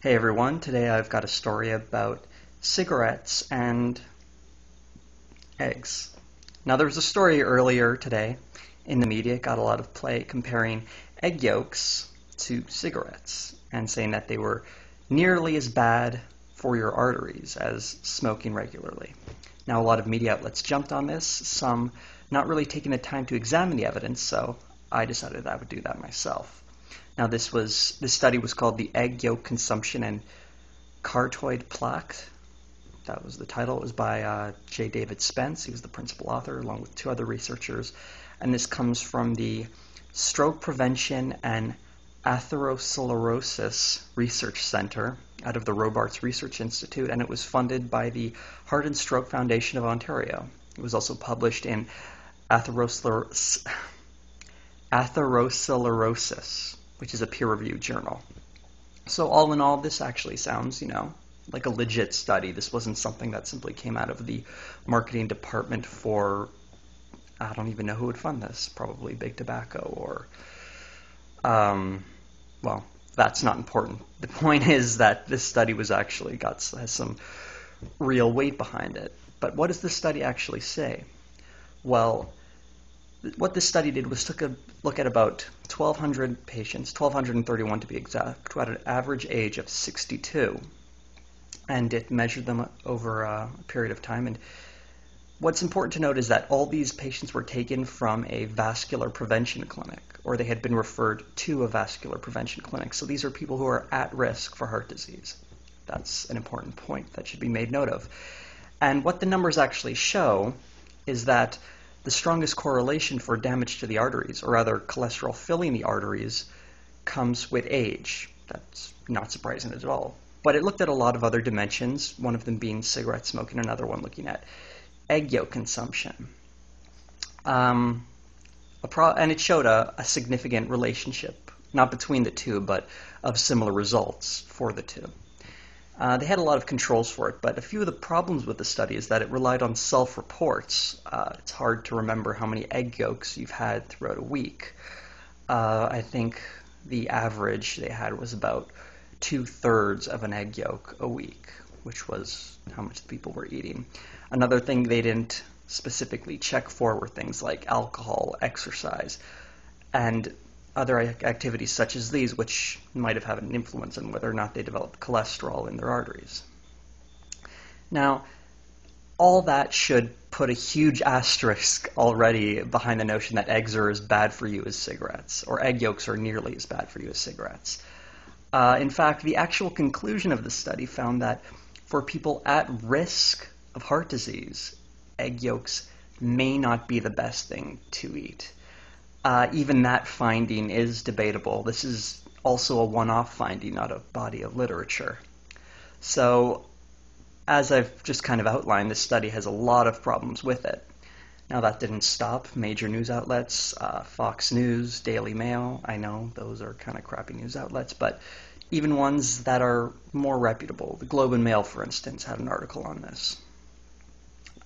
Hey everyone, today I've got a story about cigarettes and eggs. Now there was a story earlier today in the media, it got a lot of play, comparing egg yolks to cigarettes and saying that they were nearly as bad for your arteries as smoking regularly. Now a lot of media outlets jumped on this, some not really taking the time to examine the evidence, so I decided I would do that myself. Now this study was called the Egg Yolk Consumption and Carotid Plaque. That was the title. It was by J. David Spence. He was the principal author along with two other researchers. And this comes from the Stroke Prevention and Atherosclerosis Research Center out of the Robarts Research Institute, and it was funded by the Heart and Stroke Foundation of Ontario. It was also published in Atherosclerosis, which is a peer-reviewed journal. So all in all, this actually sounds, like a legit study. This wasn't something that simply came out of the marketing department for, I don't even know who would fund this, probably Big Tobacco or, well, that's not important. The point is that this study was actually has some real weight behind it. But what does this study actually say? Well, what this study did was took a look at about 1,200 patients, 1,231 to be exact, who had an average age of 62, and it measured them over a period of time. And what's important to note is that all these patients were taken from a vascular prevention clinic, or they had been referred to a vascular prevention clinic. So these are people who are at risk for heart disease. That's an important point that should be made note of. And what the numbers actually show is that the strongest correlation for damage to the arteries, or rather cholesterol filling the arteries, comes with age. That's not surprising at all. But it looked at a lot of other dimensions, one of them being cigarette smoking, another one looking at egg yolk consumption. And it showed a significant relationship, not between the two, but of similar results for the two. They had a lot of controls for it, but a few of the problems with the study is that it relied on self-reports. It's hard to remember how many egg yolks you've had throughout a week. I think the average they had was about 2/3 of an egg yolk a week, which was how much the people were eating. Another thing they didn't specifically check for were things like alcohol, exercise, and other activities such as these, which might have had an influence on whether or not they developed cholesterol in their arteries. Now, all that should put a huge asterisk already behind the notion that eggs are as bad for you as cigarettes, or egg yolks are nearly as bad for you as cigarettes. In fact, the actual conclusion of the study found that for people at risk of heart disease, egg yolks may not be the best thing to eat. Even that finding is debatable. This is also a one-off finding, not a body of literature. So, as I've just kind of outlined, this study has a lot of problems with it. Now that didn't stop major news outlets, Fox News, Daily Mail. I know those are kind of crappy news outlets, but even ones that are more reputable. The Globe and Mail, for instance, had an article on this.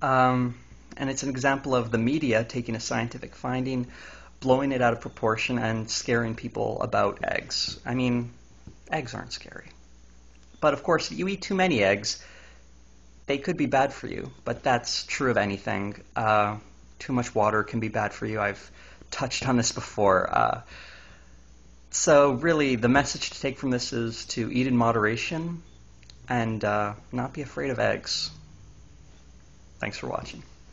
And it's an example of the media taking a scientific finding, blowing it out of proportion, and scaring people about eggs. I mean, eggs aren't scary. But of course, if you eat too many eggs, they could be bad for you. But that's true of anything. Too much water can be bad for you. I've touched on this before. So really, the message to take from this is to eat in moderation and not be afraid of eggs. Thanks for watching.